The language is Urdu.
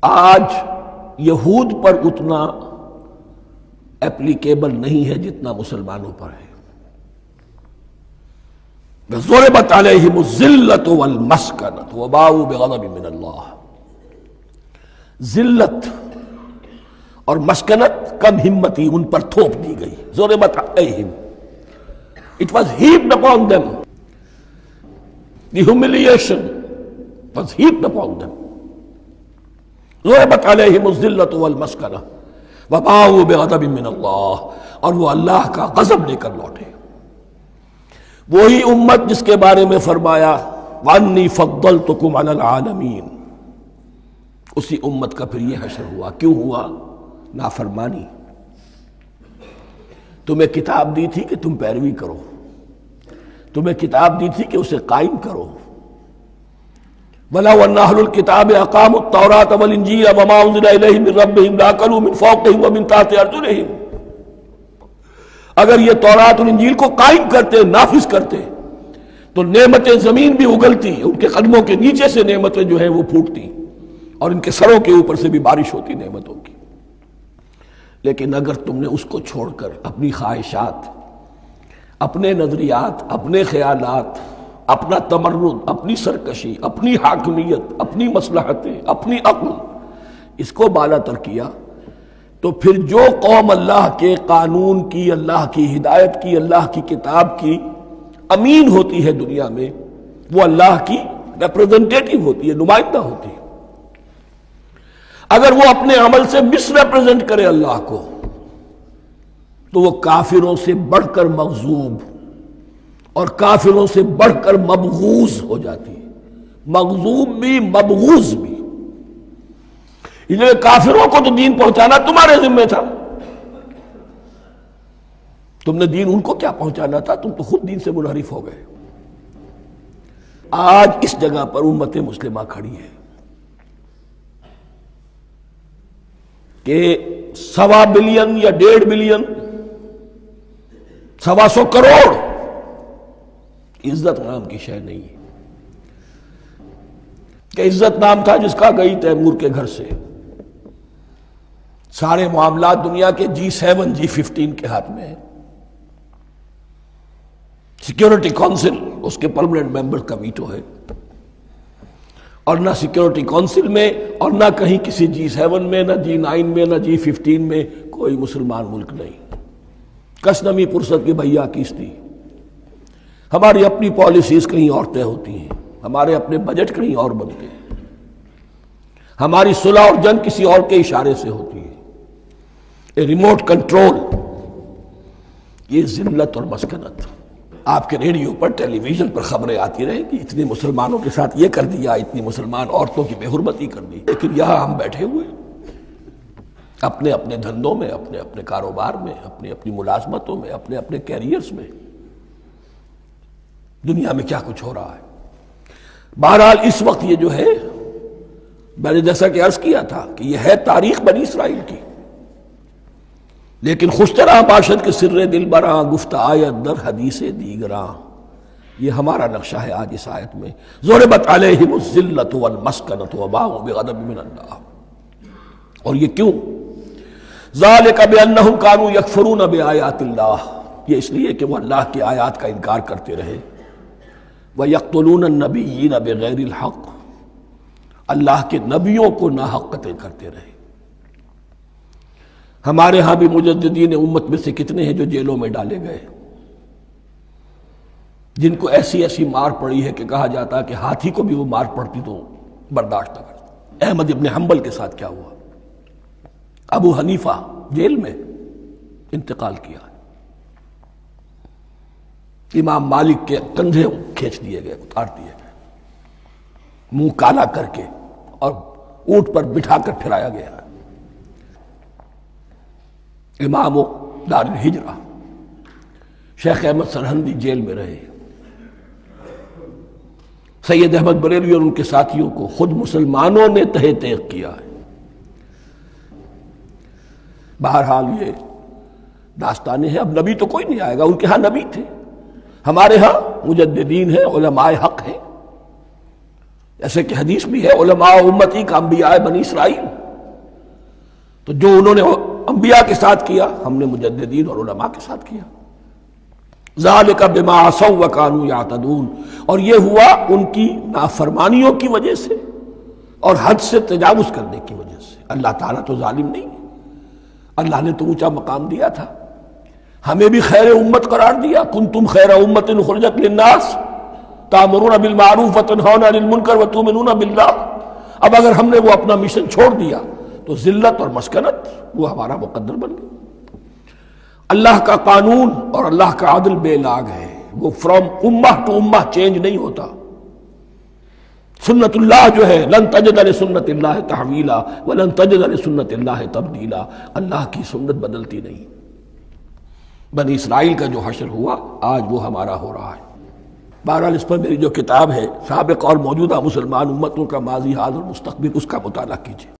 آج یہود پر اتنا ایپلیکیبل نہیں ہے جتنا مسلمانوں پر ہے. ضربت علیہم الذلۃ والمسکنۃ وباؤوا بغضب من اللہ. ذلت اور مسکنت کم ہمتی ان پر تھوپ دی گئی. ضربت علیہم, it was heaped upon them. The humiliation was heaped upon them. ضربت علیہم الذلۃ والمسکنۃ وباؤوا بغضب من اللہ, اور وہ اللہ کا غضب لے کر لوٹے. وہی امت جس کے بارے میں فرمایا وَأَنِّي فَضَّلْتُكُمْ عَلَى الْعَالَمِينَ, اسی امت کا پھر یہ حشر ہوا. کیوں ہوا؟ نافرمانی. تمہیں کتاب دی تھی کہ تم پیروی کرو, تمہیں کتاب دی تھی کہ اسے قائم کرو. وَلَوْ أَنَّ أَهْلَ الْكِتَابِ أَقَامُوا التَّوْرَاةَ وَالْإِنْجِيلَ وَمَا أُنزِلَ إِلَيْهِمْ مِنْ رَبِّهِمْ لَأَكَلُوا مِنْ فَوْقِهِمْ وَمِنْ تَحْتِ أَرْجُلِهِمْ. اگر یہ تورات اور انجیل کو قائم کرتے, نافذ کرتے, تو نعمتیں زمین بھی اگلتی, ان کے قدموں کے نیچے سے نعمتیں جو ہیں وہ پھوٹتی, اور ان کے سروں کے اوپر سے بھی بارش ہوتی نعمتوں کی. لیکن اگر تم نے اس کو چھوڑ کر اپنی خواہشات, اپنے نظریات, اپنے خیالات, اپنا تمرد, اپنی سرکشی, اپنی حاکمیت, اپنی مصلحتیں, اپنی عقل, اس کو بالا تر کیا, تو پھر جو قوم اللہ کے قانون کی, اللہ کی ہدایت کی, اللہ کی کتاب کی امین ہوتی ہے دنیا میں, وہ اللہ کی ریپرزنٹیٹو ہوتی ہے, نمائندہ ہوتی ہے. اگر وہ اپنے عمل سے مس ریپرزنٹ کرے اللہ کو, تو وہ کافروں سے بڑھ کر مغضوب اور کافروں سے بڑھ کر مبغوض ہو جاتی ہے. مغضوب بھی, مبغوض بھی. اس لیے کافروں کو تو دین پہنچانا تمہارے ذمہ تھا. تم نے دین ان کو کیا پہنچانا تھا, تم تو خود دین سے منحرف ہو گئے. آج اس جگہ پر امت مسلمہ کھڑی ہے کہ 1.25 بلین یا 1.5 بلین, 125 کروڑ عزت نام کی شے نہیں ہے. کہ عزت نام تھا جس کا گئی تیمور کے گھر سے. سارے معاملات دنیا کے G7 G15 کے ہاتھ میں ہیں. سیکیورٹی کونسل اس کے پرماننٹ ممبر کا ویٹو ہے, اور نہ سیکیورٹی کونسل میں اور نہ کہیں کسی G7 میں, نہ G9 میں, نہ G15 میں کوئی مسلمان ملک نہیں. کس نمی پرست کی بھیا کیستی. ہماری اپنی پالیسیز کہیں اور طے ہوتی ہیں, ہمارے اپنے بجٹ کہیں اور بنتے ہیں, ہماری صلح اور جنگ کسی اور کے اشارے سے ہوتی ہے. ریموٹ کنٹرول, یہ ذلت اور مسکنت. آپ کے ریڈیو پر, ٹیلی ویژن پر خبریں آتی رہیں کہ اتنے مسلمانوں کے ساتھ یہ کر دیا, اتنی مسلمان عورتوں کی بے حرمتی کر دی. لیکن یہاں ہم بیٹھے ہوئے اپنے اپنے دھندوں میں, اپنے اپنے کاروبار میں, اپنی اپنی ملازمتوں میں, اپنے اپنے کیریئرز میں. دنیا میں کیا کچھ ہو رہا ہے. بہرحال اس وقت یہ جو ہے, میں نے جیسا کہ عرض کیا تھا کہ یہ ہے تاریخ بنی اسرائیل کی, لیکن خوشترا باشد کے سر دل براں گفت آیت در حدیث دیگراں. یہ ہمارا نقشہ ہے آج اس آیت میں. ضربت علیہم الذلۃ والمسکنۃ وباؤوا بغضب من اللہ. اور یہ کیوں؟ ذالک بانہم کانوا یکفرون بآیات اللہ, یہ اس لیے کہ وہ اللہ کی آیات کا انکار کرتے رہے. وَيَقْتُلُونَ النَّبِيِّينَ بِغَيْرِ الْحَقِّ, اللہ کے نبیوں کو ناحق قتل کرتے رہے. ہمارے ہاں بھی مجددین امت میں سے کتنے ہیں جو جیلوں میں ڈالے گئے, جن کو ایسی ایسی مار پڑی ہے کہ کہا جاتا کہ ہاتھی کو بھی وہ مار پڑتی تو برداشت نہ کرتا. احمد ابن حنبل کے ساتھ کیا ہوا؟ ابو حنیفہ جیل میں انتقال کیا. امام مالک کے کندھے کھینچ دیے گئے, اتار دیے گئے, منہ کالا کر کے اور اونٹ پر بٹھا کر پھرایا گیا. امام دار الہجرہ شیخ احمد سرہندی جیل میں رہے. سید احمد بریلوی اور ان کے ساتھیوں کو خود مسلمانوں نے تہہ تیغ کیا ہے. بہرحال یہ داستانیں ہیں. اب نبی تو کوئی نہیں آئے گا, ان کے ہاں نبی تھے, ہمارے ہاں مجددین ہیں, علماء حق ہیں. جیسے کہ حدیث بھی ہے علماء امتی کا انبیاء بنی اسرائیل، تو جو انہوں نے انبیاء کے ساتھ کیا ہم نے مجددین اور علماء کے ساتھ کیا۔ ذالک بما عصوا وکانوا یعتدون، اور یہ ہوا ان کی نافرمانیوں کی وجہ سے اور حد سے تجاوز کرنے کی وجہ سے۔ اللہ تعالیٰ تو ظالم نہیں، اللہ نے تو اونچا مقام دیا تھا، ہمیں بھی خیر امت قرار دیا، کنتم خیر امت اخرجت للناس تأمرون بالمعروف وتنہون عن المنکر وتؤمنون باللہ۔ اب اگر ہم نے وہ اپنا مشن چھوڑ دیا تو ذلت اور مسکنت وہ ہمارا مقدر بن گئی۔ اللہ کا قانون اور اللہ کا عدل بے لاگ ہے، وہ فرام امہ ٹو امہ چینج نہیں ہوتا۔ سنت اللہ جو ہے لن تجد لسنت اللہ تحویلا ولن تجد لسنت اللہ تبدیلا، اللہ کی سنت بدلتی نہیں۔ بنی اسرائیل کا جو حشر ہوا آج وہ ہمارا ہو رہا ہے۔ بہرحال اس پر میری جو کتاب ہے سابق اور موجودہ مسلمان امتوں کا ماضی حال اور مستقبل، اس کا مطالعہ کیجیے۔